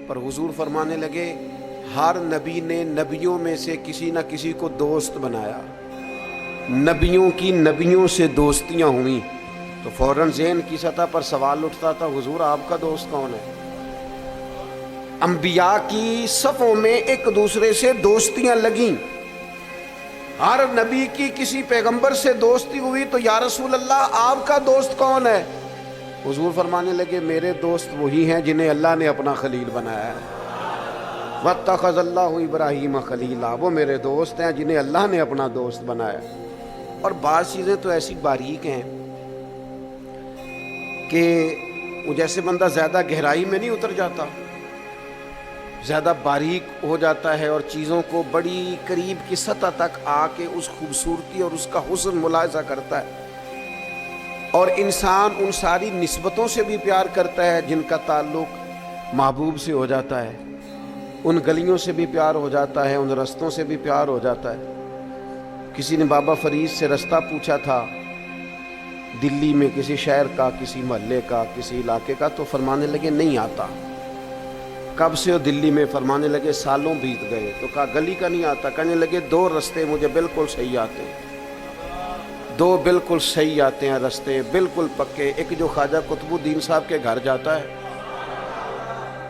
پر حضور فرمانے لگے ہر نبی نے نبیوں میں سے کسی نہ کسی کو دوست بنایا، نبیوں کی نبیوں سے دوستیاں ہوئیں، تو فوراً ذہن کی سطح پر سوال اٹھتا تھا حضور آپ کا دوست کون ہے؟ انبیاء کی صفوں میں ایک دوسرے سے دوستیاں لگیں، ہر نبی کی کسی پیغمبر سے دوستی ہوئی، تو یا رسول اللہ آپ کا دوست کون ہے؟ حضور فرمانے لگے میرے دوست وہی ہیں جنہیں اللہ نے اپنا خلیل بنایا ہے۔ وَاتَّخَذَ اللَّهُ إِبْرَاهِيمَ خَلِيلًا، وہ میرے دوست ہیں جنہیں اللہ نے اپنا دوست بنایا۔ اور بعض چیزیں تو ایسی باریک ہیں کہ جیسے بندہ زیادہ گہرائی میں نہیں اتر جاتا، زیادہ باریک ہو جاتا ہے اور چیزوں کو بڑی قریب کی سطح تک آ کے اس خوبصورتی اور اس کا حسن ملاحظہ کرتا ہے، اور انسان ان ساری نسبتوں سے بھی پیار کرتا ہے جن کا تعلق محبوب سے ہو جاتا ہے، ان گلیوں سے بھی پیار ہو جاتا ہے، ان رستوں سے بھی پیار ہو جاتا ہے۔ کسی نے بابا فرید سے رستہ پوچھا تھا دلی میں کسی شہر کا، کسی محلے کا، کسی علاقے کا، تو فرمانے لگے نہیں آتا۔ کب سے ہو دلی میں؟ فرمانے لگے سالوں بیت گئے۔ تو کہا گلی کا نہیں آتا؟ کہنے لگے دو رستے مجھے بالکل صحیح آتے ہیں، دو بالکل صحیح آتے ہیں رستے، بالکل پکے، ایک جو خواجہ قطب الدین صاحب کے گھر جاتا ہے،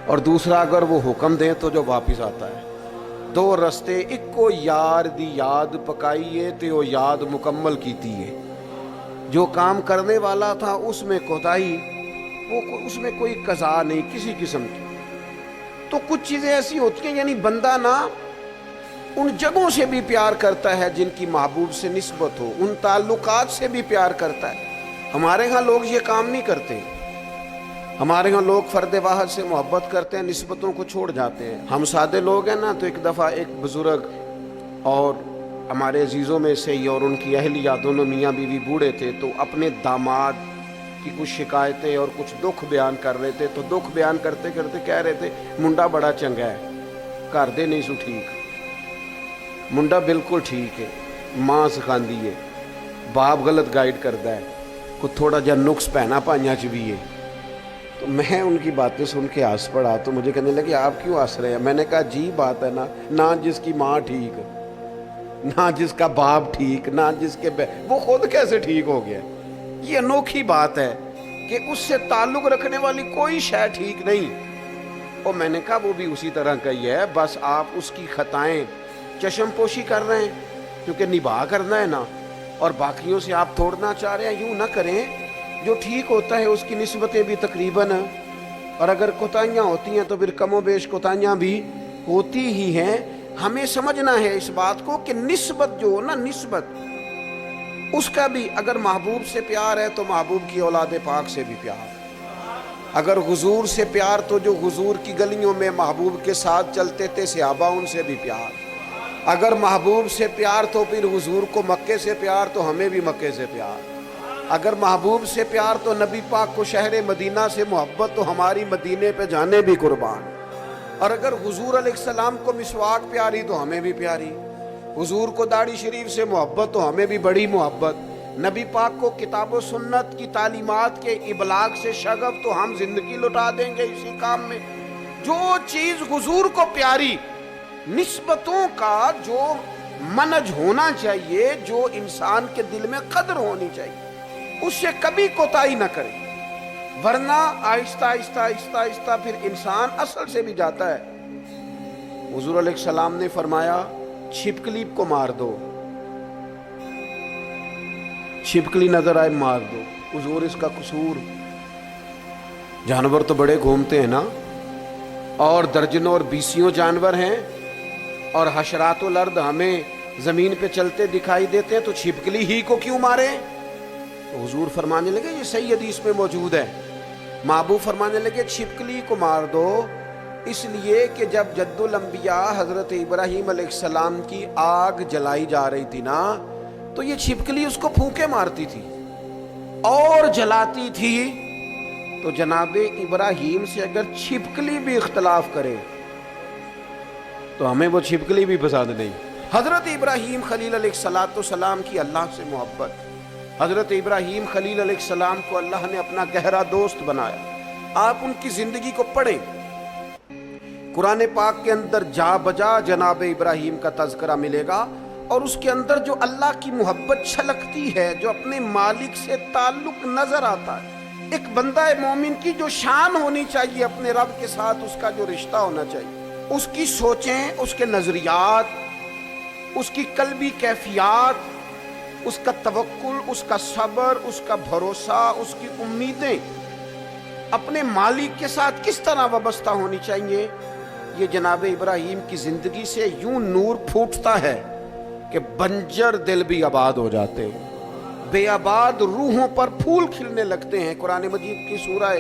اور دوسرا اگر وہ حکم دیں تو جو واپس آتا ہے۔ دو رستے، ایک کو یار دی یاد پکائیے تے وہ یاد مکمل کیتی ہے۔ جو کام کرنے والا تھا اس میں کوتاہی، وہ اس میں کوئی قضا نہیں کسی قسم کی۔ تو کچھ چیزیں ایسی ہوتی ہیں، یعنی بندہ نا ان جگہوں سے بھی پیار کرتا ہے جن کی محبوب سے نسبت ہو، ان تعلقات سے بھی پیار کرتا ہے۔ ہمارے ہاں لوگ یہ کام نہیں کرتے، ہمارے ہاں لوگ فرد واحد سے محبت کرتے ہیں، نسبتوں کو چھوڑ جاتے ہیں۔ ہم سادے لوگ ہیں نا، تو ایک دفعہ ایک بزرگ اور ہمارے عزیزوں میں سے ہی اور ان کی اہلیہ دونوں میاں بیوی بوڑھے تھے، تو اپنے داماد کی کچھ شکایتیں اور کچھ دکھ بیان کر رہے تھے۔ تو دکھ بیان کرتے کرتے کہہ رہے تھے منڈا بڑا چنگا ہے، گھر دے نہیں سو ٹھیک، منڈا بالکل ٹھیک ہے، ماں سکھاندی ہے، باپ غلط گائیڈ کرتا ہے، کچھ تھوڑا جا نقص پہنا پائیاں چ بھی ہے۔ تو میں ان کی باتیں سن کے ہنس پڑا، تو مجھے کہنے لگے آپ کیوں ہنس رہے ہیں؟ میں نے کہا جی بات ہے نا، نہ جس کی ماں ٹھیک، نہ جس کا باپ ٹھیک، نہ جس کے وہ خود کیسے ٹھیک ہو گیا؟ یہ انوکھی بات ہے کہ اس سے تعلق رکھنے والی کوئی شے ٹھیک نہیں۔ اور میں نے کہا وہ بھی اسی طرح کا ہی ہے، بس آپ اس کی خطائیں چشم پوشی کر رہے ہیں کیونکہ نباہ کرنا ہے نا، اور باقیوں سے آپ توڑنا چاہ رہے ہیں۔ یوں نہ کریں، جو ٹھیک ہوتا ہے اس کی نسبتیں بھی تقریباً، اور اگر کوتاہیاں ہوتی ہیں تو پھر کم و بیش کوتاہیاں بھی ہوتی ہی ہیں۔ ہمیں سمجھنا ہے اس بات کو کہ نسبت جو ہو نا، نسبت اس کا بھی اگر محبوب سے پیار ہے تو محبوب کی اولاد پاک سے بھی پیار، اگر حضور سے پیار تو جو حضور کی گلیوں میں محبوب کے ساتھ چلتے تھے صحابہ ان سے بھی پیار، اگر محبوب سے پیار تو پھر حضور کو مکے سے پیار تو ہمیں بھی مکے سے پیار، اگر محبوب سے پیار تو نبی پاک کو شہر مدینہ سے محبت تو ہماری مدینے پہ جانے بھی قربان، اور اگر حضور علیہ السلام کو مسواک پیاری تو ہمیں بھی پیاری، حضور کو داڑھی شریف سے محبت تو ہمیں بھی بڑی محبت، نبی پاک کو کتاب و سنت کی تعلیمات کے ابلاغ سے شغف تو ہم زندگی لٹا دیں گے اسی کام میں۔ جو چیز حضور کو پیاری، نسبتوں کا جو منج ہونا چاہیے، جو انسان کے دل میں قدر ہونی چاہیے، اس سے کبھی کوتاہی نہ کرے، ورنہ آہستہ آہستہ آہستہ آہستہ پھر انسان اصل سے بھی جاتا ہے۔ حضور علیہ السلام نے فرمایا چھپکلی کو مار دو، چھپکلی نظر آئے مار دو۔ حضور اس کا قصور، جانور تو بڑے گھومتے ہیں نا، اور درجنوں اور بیسیوں جانور ہیں، اور حشرات الارض ہمیں زمین پہ چلتے دکھائی دیتے ہیں، تو چھپکلی ہی کو کیوں مارے؟ تو حضور فرمانے لگے یہ صحیح حدیث میں موجود ہے، محبوب فرمانے لگے چھپکلی کو مار دو، اس لیے کہ جب جد الانبیاء حضرت ابراہیم علیہ السلام کی آگ جلائی جا رہی تھی نا، تو یہ چھپکلی اس کو پھونکے مارتی تھی اور جلاتی تھی۔ تو جناب ابراہیم سے اگر چھپکلی بھی اختلاف کرے تو ہمیں وہ چھپکلی بھی پسند نہیں۔ حضرت ابراہیم خلیل علیہ السلام کی اللہ سے محبت، حضرت ابراہیم خلیل علیہ السلام کو اللہ نے اپنا گہرا دوست بنایا۔ آپ ان کی زندگی کو پڑھیں، قرآن پاک کے اندر جا بجا جناب ابراہیم کا تذکرہ ملے گا، اور اس کے اندر جو اللہ کی محبت چھلکتی ہے، جو اپنے مالک سے تعلق نظر آتا ہے۔ ایک بندہ مومن کی جو شان ہونی چاہیے اپنے رب کے ساتھ، اس کا جو رشتہ ہونا چاہیے، اس کی سوچیں، اس کے نظریات، اس کی قلبی کیفیات، اس کا توکل، اس کا صبر، اس کا بھروسہ، اس کی امیدیں اپنے مالک کے ساتھ کس طرح وابستہ ہونی چاہیے۔ یہ جناب ابراہیم کی زندگی سے یوں نور پھوٹتا ہے کہ بنجر دل بھی آباد ہو جاتے ہیں، بے آباد روحوں پر پھول کھلنے لگتے ہیں۔ قرآن مجید کی سورہ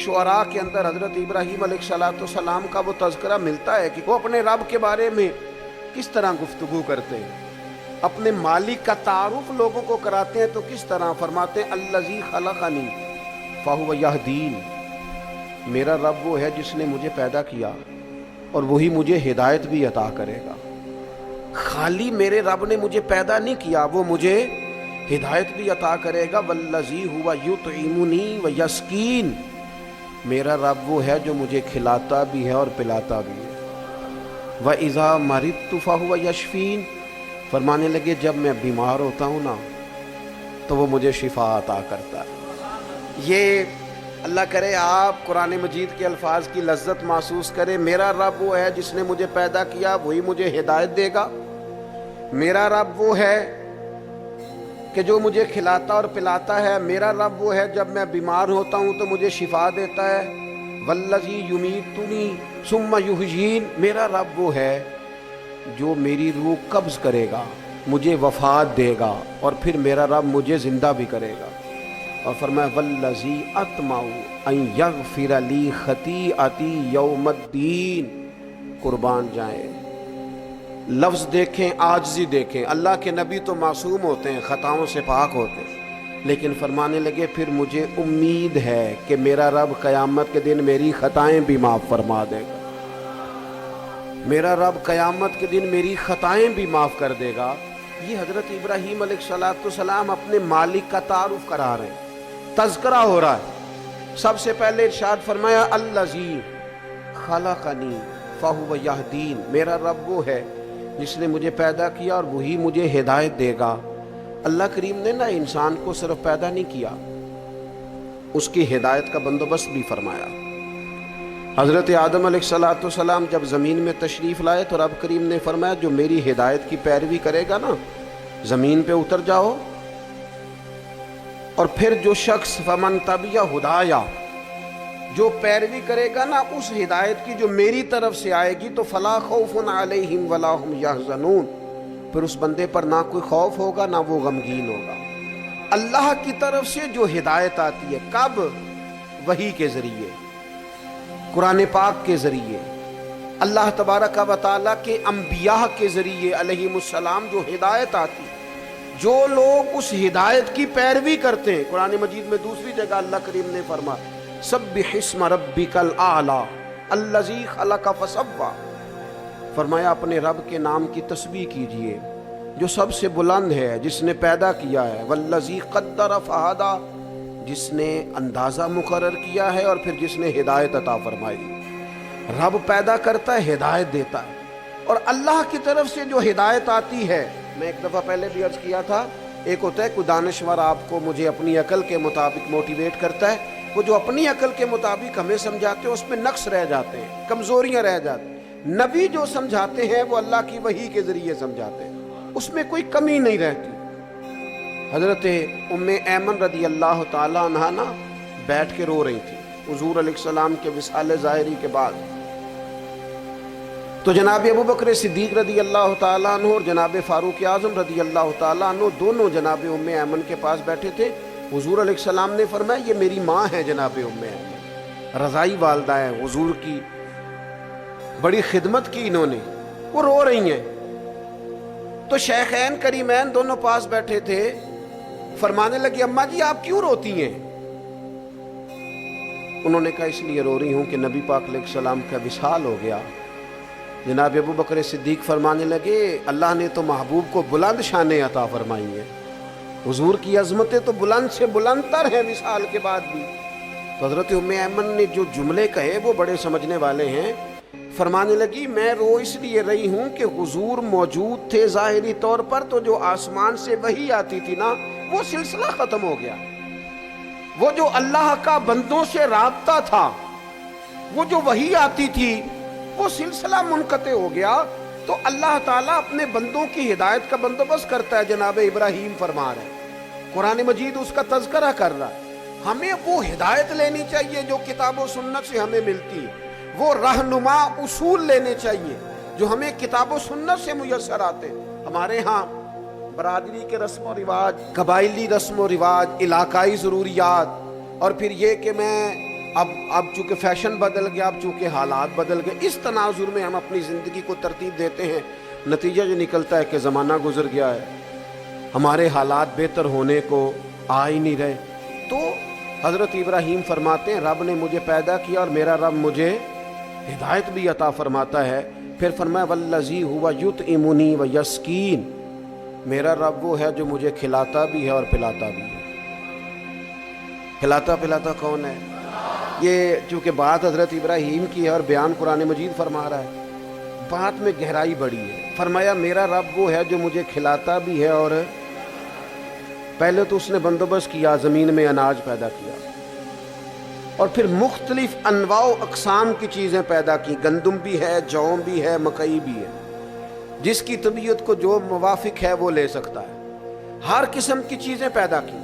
شعراء کے اندر حضرت ابراہیم علیہ السلام کا وہ تذکرہ ملتا ہے کہ وہ اپنے رب کے بارے میں کس طرح گفتگو کرتے ہیں، اپنے مالک کا تعارف لوگوں کو کراتے ہیں تو کس طرح فرماتے ہیں الذی خلقنی فہو یہدین، میرا رب وہ ہے جس نے مجھے پیدا کیا اور وہی مجھے ہدایت بھی عطا کرے گا۔ خالی میرے رب نے مجھے پیدا نہیں کیا، وہ مجھے ہدایت بھی عطا کرے گا۔ والذی ہوا یطعمنی ویسقین، میرا رب وہ ہے جو مجھے کھلاتا بھی ہے اور پلاتا بھی ہے۔ وَإِذَا مَرِضْتُ فَهُوَ يَشْفِينِ، فرمانے لگے جب میں بیمار ہوتا ہوں نا تو وہ مجھے شفا عطا کرتا ہے۔ یہ اللہ کرے آپ قرآن مجید کے الفاظ کی لذت محسوس کرے۔ میرا رب وہ ہے جس نے مجھے پیدا کیا، وہی مجھے ہدایت دے گا۔ میرا رب وہ ہے کہ جو مجھے کھلاتا اور پلاتا ہے۔ میرا رب وہ ہے جب میں بیمار ہوتا ہوں تو مجھے شفا دیتا ہے۔ والذی یمیتنی ثم یحیین، میرا رب وہ ہے جو میری روح قبض کرے گا، مجھے وفات دے گا، اور پھر میرا رب مجھے زندہ بھی کرے گا۔ اور فرمایا والذی اطمع ان یغفر لی خطیئتی یوم الدین، قربان جائیں، لفظ دیکھیں، عاجزی دیکھیں۔ اللہ کے نبی تو معصوم ہوتے ہیں، خطاؤں سے پاک ہوتے ہیں، لیکن فرمانے لگے پھر مجھے امید ہے کہ میرا رب قیامت کے دن میری خطائیں بھی معاف فرما دے گا، میرا رب قیامت کے دن میری خطائیں بھی معاف کر دے گا۔ یہ حضرت ابراہیم علیہ السلام اپنے مالک کا تعارف کرا رہے ہیں، تذکرہ ہو رہا ہے۔ سب سے پہلے ارشاد فرمایا الذی خلقنی فہو یہدین، میرا رب وہ ہے جس نے مجھے پیدا کیا اور وہی مجھے ہدایت دے گا۔ اللہ کریم نے نا انسان کو صرف پیدا نہیں کیا، اس کی ہدایت کا بندوبست بھی فرمایا۔ حضرت آدم علیہ السلام جب زمین میں تشریف لائے تو رب کریم نے فرمایا جو میری ہدایت کی پیروی کرے گا نا زمین پہ اتر جاؤ، اور پھر جو شخص فمن تبع ہدایا، جو پیروی کرے گا نا اس ہدایت کی جو میری طرف سے آئے گی تو فلا خوف علیہم ولا ہم یحزنون، پھر اس بندے پر نہ کوئی خوف ہوگا نہ وہ غمگین ہوگا۔ اللہ کی طرف سے جو ہدایت آتی ہے، کب؟ وحی کے ذریعے، قرآن پاک کے ذریعے، اللہ تبارک و تعالیٰ کے انبیاء کے ذریعے علیہم السلام جو ہدایت آتی، جو لوگ اس ہدایت کی پیروی کرتے ہیں۔ قرآن مجید میں دوسری جگہ اللہ کریم نے فرمایا سبح اسم ربک الاعلی الذی خلق فسوی، فرمایا اپنے رب کے نام کی تسبیح کیجئے جو سب سے بلند ہے، جس نے پیدا کیا ہے، والذی قدر فہدی، جس نے اندازہ مقرر کیا ہے اور پھر جس نے ہدایت عطا فرمائی۔ رب پیدا کرتا ہے، ہدایت دیتا ہے، اور اللہ کی طرف سے جو ہدایت آتی ہے، میں ایک دفعہ پہلے بھی عرض کیا تھا، ایک ہوتا ہے کوئی دانشور آپ کو مجھے اپنی عقل کے مطابق موٹیویٹ کرتا ہے، وہ جو اپنی عقل کے مطابق ہمیں سمجھاتے ہیں اس میں نقص رہ جاتے ہیں، کمزوریاں رہ جاتی ہیں۔ نبی جو سمجھاتے ہیں وہ اللہ کی وحی کے ذریعے سمجھاتے ہیں، اس میں کوئی کمی نہیں رہتی۔ حضرت ام ایمن رضی اللہ تعالیٰ عنہا نا بیٹھ کے رو رہی تھی حضور علیہ السلام کے وصال ظاہری کے بعد، تو جناب ابو بکر صدیق رضی اللہ تعالیٰ عنہ اور جناب فاروق اعظم رضی اللہ تعالیٰ عنہ دونوں جناب ام ایمن کے پاس بیٹھے تھے۔ حضور علیہ السلام نے فرمایا یہ میری ماں ہے جناب ام ایمن، رضائی والدہ ہے، حضور کی بڑی خدمت کی انہوں نے، وہ رو رہی ہیں۔ تو شیخین کریمین دونوں پاس بیٹھے تھے، فرمانے لگے اماں جی آپ کیوں روتی ہیں؟ انہوں نے کہا اس لیے رو رہی ہوں کہ نبی پاک علیہ السلام کا وصال ہو گیا۔ جناب ابو بکر صدیق فرمانے لگے اللہ نے تو محبوب کو بلند شانیں عطا فرمائی ہیں، حضور کی عظمتیں تو بلند سے بلند تر ہیں وصال کے بعد بھی۔ تو حضرت ام ایمن نے جو جملے کہے وہ بڑے سمجھنے والے ہیں، فرمانے لگی میں رو اس لیے رہی ہوں کہ حضور موجود تھے ظاہری طور پر، تو جو آسمان سے وحی آتی تھی نا وہ سلسلہ ختم ہو گیا، وہ جو اللہ کا بندوں سے رابطہ تھا، وہ جو وحی آتی تھی وہ سلسلہ منقطع ہو گیا۔ تو اللہ تعالیٰ اپنے بندوں کی ہدایت کا بندوبست کرتا ہے، جناب ابراہیم فرما رہے ہیں، قرآن مجید اس کا تذکرہ کر رہا ہے۔ ہمیں وہ ہدایت لینی چاہیے جو کتاب و سنت سے ہمیں ملتی ہے، وہ رہنما اصول لینے چاہیے جو ہمیں کتاب و سنت سے میسر آتے ہیں۔ ہمارے ہاں برادری کے رسم و رواج، قبائلی رسم و رواج، علاقائی ضروریات، اور پھر یہ کہ میں اب چونکہ فیشن بدل گیا، اب چونکہ حالات بدل گئے، اس تناظر میں ہم اپنی زندگی کو ترتیب دیتے ہیں، نتیجہ جو نکلتا ہے کہ زمانہ گزر گیا ہے، ہمارے حالات بہتر ہونے کو آ ہی نہیں رہے۔ تو حضرت ابراہیم فرماتے ہیں رب نے مجھے پیدا کیا اور میرا رب مجھے ہدایت بھی عطا فرماتا ہے۔ پھر فرمایا والذی ہوا یطعمنی و یسکین، میرا رب وہ ہے جو مجھے کھلاتا بھی ہے اور پلاتا بھی ہے۔ کھلاتا پلاتا کون ہے؟ یہ چونکہ بات حضرت ابراہیم کی ہے اور بیان قرآن مجید فرما رہا ہے، بات میں گہرائی بڑی ہے۔ فرمایا میرا رب وہ ہے جو مجھے کھلاتا بھی ہے، اور پہلے تو اس نے بندوبست کیا، زمین میں اناج پیدا کیا، اور پھر مختلف انواع و اقسام کی چیزیں پیدا کی، گندم بھی ہے، جو بھی ہے، مکئی بھی ہے، جس کی طبیعت کو جو موافق ہے وہ لے سکتا ہے، ہر قسم کی چیزیں پیدا کی۔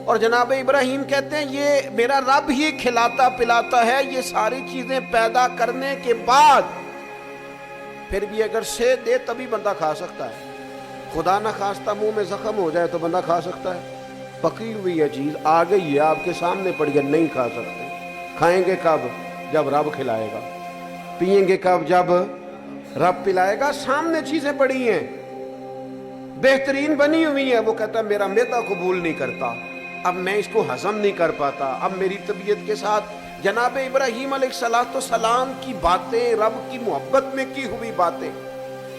اور جناب ابراہیم کہتے ہیں یہ میرا رب ہی کھلاتا پلاتا ہے، یہ ساری چیزیں پیدا کرنے کے بعد پھر بھی اگر سے دے تبھی بندہ کھا سکتا ہے، خدا نہ خواستہ منہ میں زخم ہو جائے تو بندہ کھا سکتا ہے؟ پکی ہوئی ہے چیز، آ گئی ہے آپ کے سامنے پڑی ہے، نہیں کھا سکتے۔ کھائیں گے کب؟ جب رب کھلائے گا۔ پئیں گے کب؟ جب رب پلائے گا۔ سامنے چیزیں پڑی ہیں، بہترین بنی ہوئی ہیں، وہ کہتا ہے میرا معدہ قبول نہیں کرتا، اب میں اس کو ہضم نہیں کر پاتا، اب میری طبیعت کے ساتھ جناب ابراہیم علیہ السلام کی باتیں، رب کی محبت میں کی ہوئی باتیں،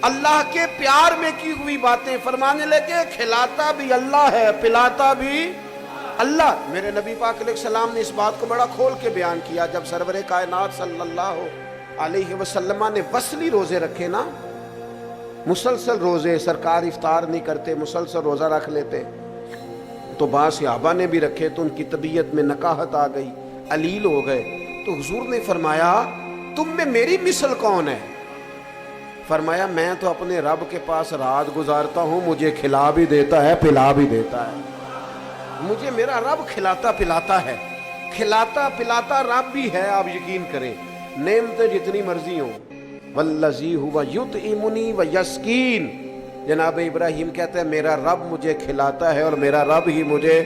اللہ کے پیار میں کی ہوئی باتیں، فرمانے لگے کھلاتا بھی اللہ ہے، پلاتا بھی اللہ۔ میرے نبی پاک علیہ السلام نے اس بات کو بڑا کھول کے بیان کیا جب سرور کائنات صلی اللہ علیہ وسلم نے وصلی روزے رکھے نا، مسلسل روزے، سرکار افطار نہیں کرتے، مسلسل روزہ رکھ لیتے، تو بعض صحابہ نے بھی رکھے تو ان کی طبیعت میں نکاہت آ گئی، علیل ہو گئے، تو حضور نے فرمایا تم میں میری مثل کون ہے؟ فرمایا میں تو اپنے رب کے پاس رات گزارتا ہوں، مجھے کھلا بھی دیتا ہے پلا بھی دیتا ہے، مجھے میرا رب کھلاتا پلاتا ہے، کھلاتا پلاتا رب بھی ہے۔ آپ یقین کریں نعمتیں جتنی مرضی ہوں، والذی ہوا یطعمنی و یسکین، جناب ابراہیم کہتے ہیں میرا رب مجھے کھلاتا ہے اور میرا رب ہی مجھے۔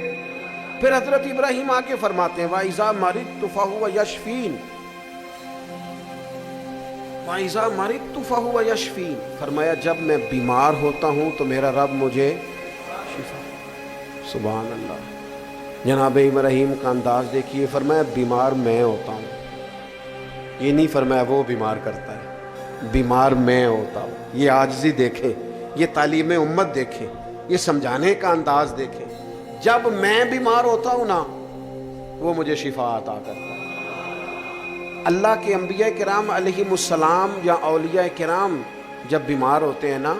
پھر حضرت ابراہیم آگے فرماتے ہیں وَإِذَا مَرِضْتُ فَهُوَ يَشْفِينِ، وَإِذَا مَرِضْتُ فَهُوَ يَشْفِينِ، فرمایا جب میں بیمار ہوتا ہوں تو میرا رب مجھے شفا۔ سبحان اللہ، جناب ابراہیم کا انداز دیکھیے، فرمایا بیمار میں ہوتا ہوں، یہ نہیں فرمایا وہ بیمار کرتا ہے، بیمار میں ہوتا ہوں۔ یہ عاجزی دیکھیں، یہ تعلیم امت دیکھیں، یہ سمجھانے کا انداز دیکھیں، جب میں بیمار ہوتا ہوں نا وہ مجھے شفا عطا کرتا ہے۔ اللہ کے انبیاء کرام علیہ السلام یا اولیاء کرام جب بیمار ہوتے ہیں نا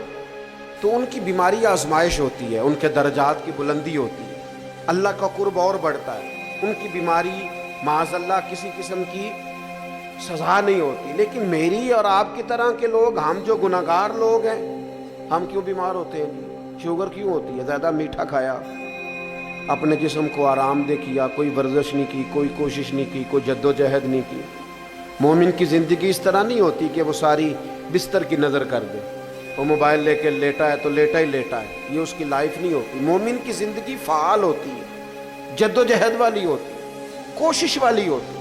تو ان کی بیماری آزمائش ہوتی ہے، ان کے درجات کی بلندی ہوتی ہے، اللہ کا قرب اور بڑھتا ہے، ان کی بیماری معاذ اللہ کسی قسم کی سزا نہیں ہوتی۔ لیکن میری اور آپ کی طرح کے لوگ، ہم جو گناہگار لوگ ہیں، ہم کیوں بیمار ہوتے ہیں جی؟ شوگر کیوں ہوتی ہے؟ زیادہ میٹھا کھایا، اپنے جسم کو آرام دہ کیا، کوئی ورزش نہیں کی، کوئی کوشش نہیں کی، کوئی جد و جہد نہیں کی۔ مومن کی زندگی اس طرح نہیں ہوتی کہ وہ ساری بستر کی نظر کر دے، وہ موبائل لے کے لیٹا ہے تو لیٹا ہی لیٹا ہے، یہ اس کی لائف نہیں ہوتی۔ مومن کی زندگی فعال ہوتی ہے، جد و جہد والی ہوتی ہے، کوشش والی ہوتی ہے،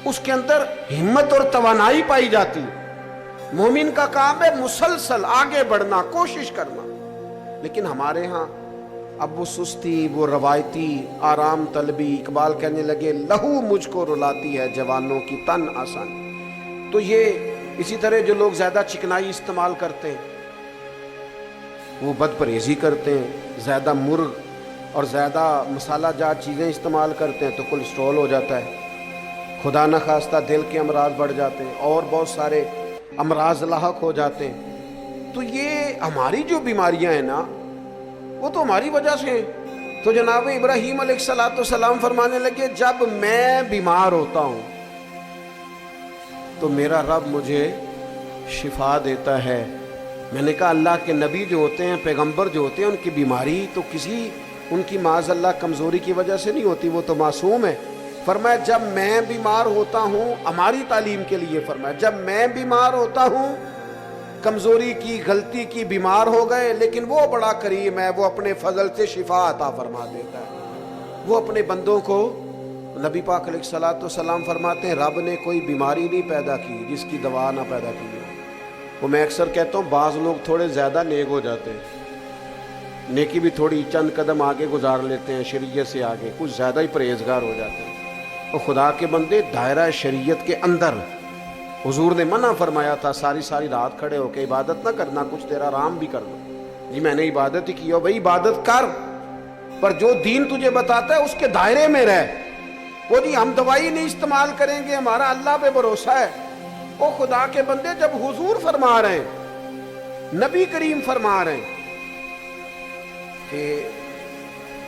اس کے اندر ہمت اور توانائی پائی جاتی ہے۔ مومن کا کام ہے مسلسل آگے بڑھنا، کوشش کرنا۔ لیکن ہمارے ہاں اب وہ سستی، وہ روایتی آرام طلبی، اقبال کہنے لگے لہو مجھ کو رلاتی ہے جوانوں کی تن آسانی۔ تو یہ اسی طرح جو لوگ زیادہ چکنائی استعمال کرتے ہیں، وہ بد پرہیزی کرتے ہیں، زیادہ مرغ اور زیادہ مسالہ جات چیزیں استعمال کرتے ہیں تو کولیسٹرول ہو جاتا ہے، خدا نخواستہ دل کے امراض بڑھ جاتے ہیں، اور بہت سارے امراض لاحق ہو جاتے ہیں۔ تو یہ ہماری جو بیماریاں ہیں نا وہ تو ہماری وجہ سے ہیں۔ تو جناب ابراہیم علیہ السلام فرمانے لگے جب میں بیمار ہوتا ہوں تو میرا رب مجھے شفا دیتا ہے۔ میں نے کہا اللہ کے نبی جو ہوتے ہیں، پیغمبر جو ہوتے ہیں، ان کی بیماری تو کسی ان کی معاذ اللہ کمزوری کی وجہ سے نہیں ہوتی، وہ تو معصوم ہے۔ فرمایا جب میں بیمار ہوتا ہوں، ہماری تعلیم کے لیے فرمایا جب میں بیمار ہوتا ہوں، کمزوری کی، غلطی کی، بیمار ہو گئے، لیکن وہ بڑا کریم ہے، وہ اپنے فضل سے شفا عطا فرما دیتا ہے۔ وہ اپنے بندوں کو، نبی پاک علیہ السلام فرماتے ہیں رب نے کوئی بیماری نہیں پیدا کی جس کی دوا نہ پیدا کی ہو۔ وہ میں اکثر کہتا ہوں بعض لوگ تھوڑے زیادہ نیک ہو جاتے ہیں، نیکی بھی تھوڑی چند قدم آگے گزار لیتے ہیں، شریعت سے آگے کچھ زیادہ ہی پرہیزگار ہو جاتے ہیں۔ اور خدا کے بندے دائرہ شریعت کے اندر حضور نے منع فرمایا تھا ساری رات کھڑے ہو کے عبادت نہ کرنا، کچھ دیر آرام بھی کرنا۔ جی میں نے عبادت ہی کی ہو، بھائی عبادت کر، پر جو دین تجھے بتاتا ہے اس کے دائرے میں رہ۔ وہ جی ہم دوائی نہیں استعمال کریں گے، ہمارا اللہ پہ بھروسہ ہے۔ وہ خدا کے بندے جب حضور فرما رہے ہیں، نبی کریم فرما رہے ہیں کہ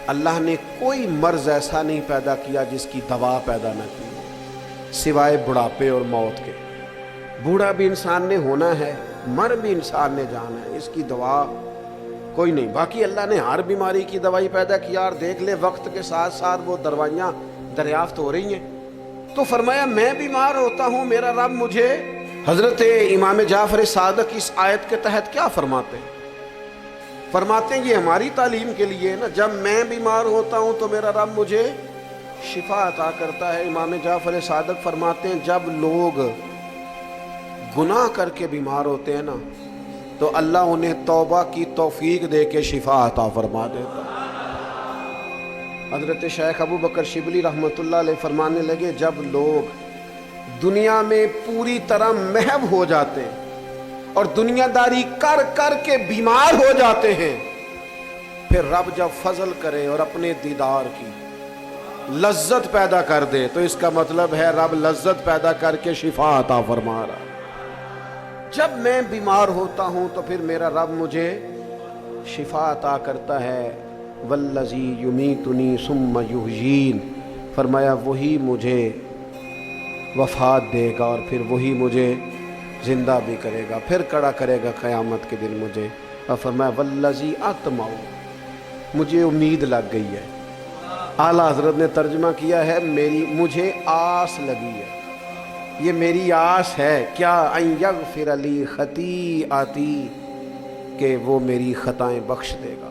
اللہ نے کوئی مرض ایسا نہیں پیدا کیا جس کی دوا پیدا نہ کی سوائے بڑھاپے اور موت کے۔ بوڑھا بھی انسان نے ہونا ہے، مر بھی انسان نے جانا ہے، اس کی دوا کوئی نہیں۔ باقی اللہ نے ہر بیماری کی دوائی پیدا کیا، اور دیکھ لے وقت کے ساتھ ساتھ وہ دوائیاں دریافت ہو رہی ہیں۔ تو فرمایا میں بیمار ہوتا ہوں، میرا رب مجھے، حضرت امام جعفر صادق اس آیت کے تحت کیا فرماتے ہیں؟ فرماتے ہیں یہ ہماری تعلیم کے لیے نا، جب میں بیمار ہوتا ہوں تو میرا رب مجھے شفا عطا کرتا ہے۔ امام جعفر صادق فرماتے ہیں جب لوگ گناہ کر کے بیمار ہوتے ہیں نا تو اللہ انہیں توبہ کی توفیق دے کے شفا عطا فرما دیتا ہے۔ حضرت شیخ ابو بکر شبلی رحمۃ اللہ علیہ فرمانے لگے جب لوگ دنیا میں پوری طرح محو ہو جاتے ہیں اور دنیا داری کر کر کے بیمار ہو جاتے ہیں، پھر رب جب فضل کرے اور اپنے دیدار کی لذت پیدا کر دے تو اس کا مطلب ہے رب لذت پیدا کر کے شفا عطا فرما رہا۔ جب میں بیمار ہوتا ہوں تو پھر میرا رب مجھے شفا عطا کرتا ہے۔ والذی یمیتنی ثم یحیین، فرمایا وہی مجھے وفات دے گا اور پھر وہی مجھے زندہ بھی کرے گا، پھر کھڑا کرے گا قیامت کے دن مجھے۔ اور فرمایا والذی اطمع، مجھے امید لگ گئی ہے۔ اعلیٰ حضرت نے ترجمہ کیا ہے مجھے آس لگی ہے، یہ میری آس ہے کیا، ان یغفر لی خطیئتی، کہ وہ میری خطائیں بخش دے گا۔